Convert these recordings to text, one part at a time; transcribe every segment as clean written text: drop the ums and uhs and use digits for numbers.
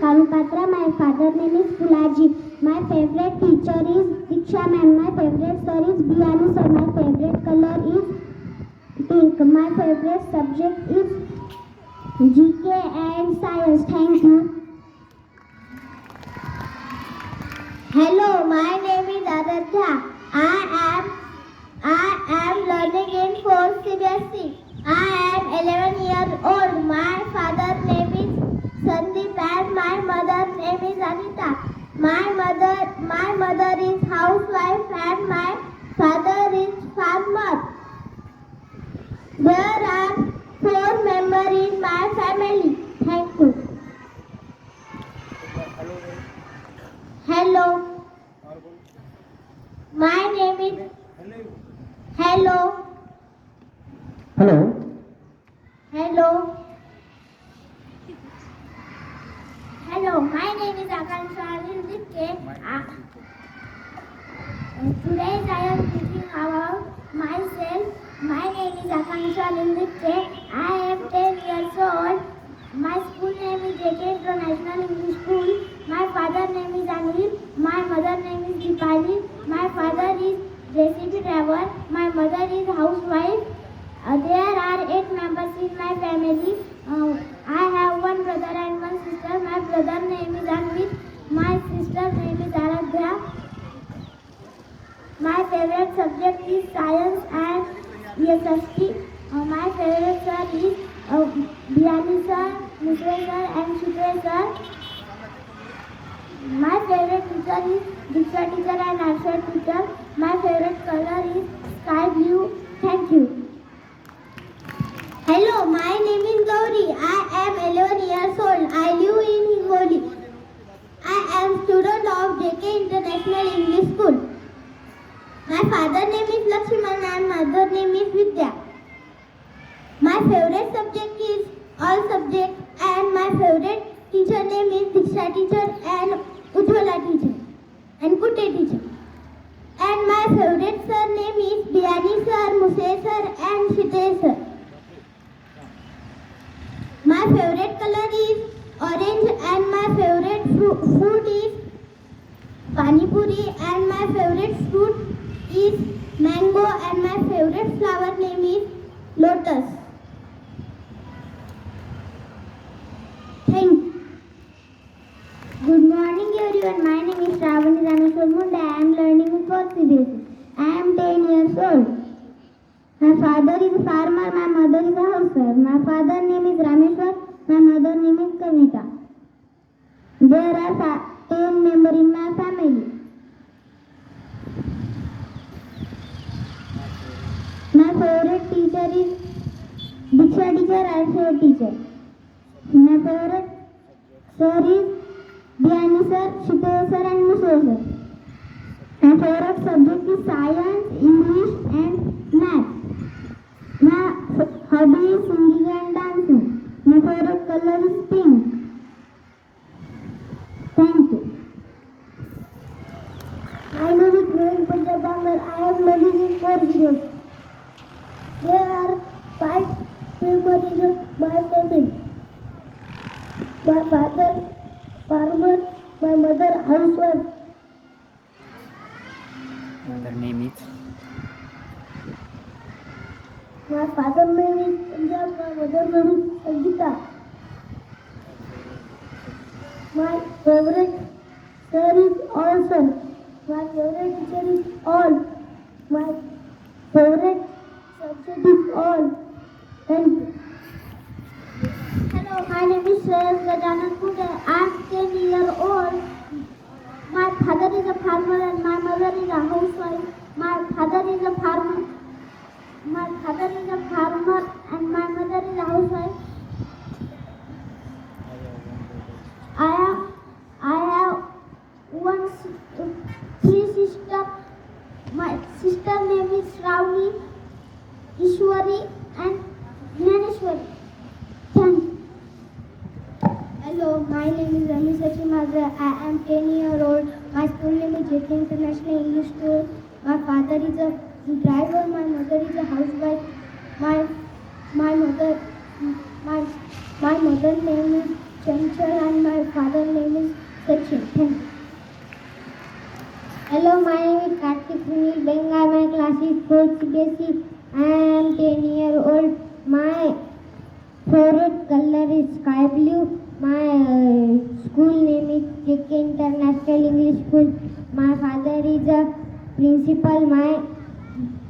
Kalupatra. My father name is Pulaji. My favorite teacher is Diksha ma'am. My favorite sir is Bialu sir. My favorite color is pink. My favorite subject is GK and science. Thank you. Hello, my name is Aradhya. I am learning in 4th CBSE. I am 11 years old. My father's name is Sandeep and my mother's name is Anita. My mother is housewife and my father is farmer. There are 4 members in my family. Thank you. Hello. My name is Hello. Hello. Hello. Hello. My name is Akansha Lindike. Today I am speaking about myself. My name is Akansha Lindike. I am 10 years old. My school name is JK International English School. My father's name is Anil. My mother's name is Deepali. My father is JCB driver. My mother is housewife. There are 8 members in my family. I have 1 brother and 1 sister. My brother's name is Anvit. My sister's name is Aradhya. My favorite subject is science and SST. My favorite sir is Biani sir, Mishra sir and Shukre sir. My favorite teacher is Diksha teacher and Arsha teacher. My favorite color is sky blue. Thank you. Hello, my name is Gauri. I am 11 years old. I live in Hingoli. I am student of JK International English School. My father's name is Lakshman and mother's name is Vidya. My favorite subject is all subjects and my favorite teacher name is Diksha teacher and Ujjwala teacher and Kutte teacher. And my favorite sir name is Biani sir, Muse sir and Shite sir. My favorite color is orange and my favorite food is Pani Puri and my favorite fruit is mango and my favorite flower name is lotus. Thank you. Good morning everyone. My name is Shravani Rameshwar Munda. I am learning in 4th CBSE. I am 10 years old. My father is a farmer. My mother is a housewife. My father's name is Rameshwar. My mother's name is Kavita. There are 10 members in my family. My favorite teacher is Diksha teacher and Shiva teacher. My favorite sir is Biani sir, Shite sir and Musho sir. My favorite subject is science, English and math. My hobby is singing and dancing. My favorite color is pink. Thank you. My name is Rohit Bangar. I am learning in 4th grade. There are 5 members in my family. My father farmer, my mother housewife. Mother name is My father's name is Punjab. My mother's name is Sangeeta. My favorite sir is all sir. My favorite teacher is all. My favorite subject is all. Thank you. Hello, my name is Shreyas Gajanan Kunde. I am 10 years old. My father is a farmer and my mother is a housewife. My father is a farmer. My father is a farmer and my mother is a housewife. I have 3 sisters. My sister name is Shravani, Ishwari and Jnaneshwari. Thank you. Hello, my name is Ramesh Sachimadra. I am 10 years old. My school name is JK International English School. My father is a driver. My mother is a housewife. My mother's name is Chanchal and my father's name is Sachin. Thank you. Hello, my name is Kartik Sunil Benga. My class is 4th CBSE. I am 10 years old. My favorite color is sky blue. My school name is JK International English School. My father is a principal. My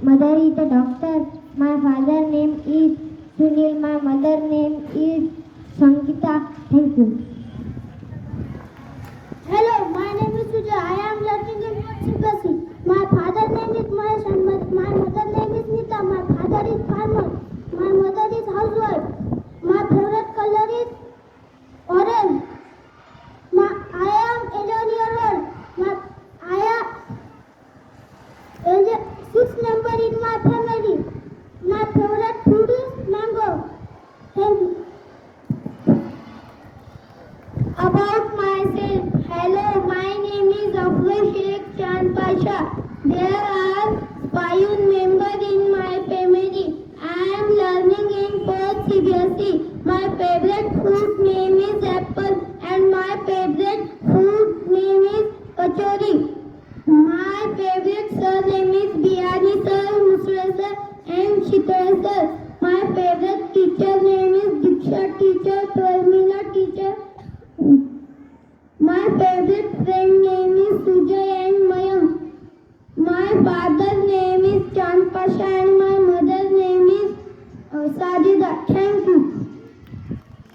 mother is a doctor. My father name is Sunil. My mother name is Sankita. Thank you. Hello, my name is Sujay. I am learning in CBSE. My father name is Mahesh and my mother name is Nita. My father is farmer. My mother is housewife. My favorite color is orange. I am 11 years old. I am 6 member in my family. My favorite food is mango. Thank you. About myself, hello, my name is Afzal Sheikh Chand Pasha. There are 5 members in my family. I am learning in 4th CBSE. My favorite fruit name is apple and my favorite food name is kachori. My favorite sir name is Biyani sir, Musra sir and Shitara sir. My favorite teacher name is Diksha teacher, Pramila teacher. My favorite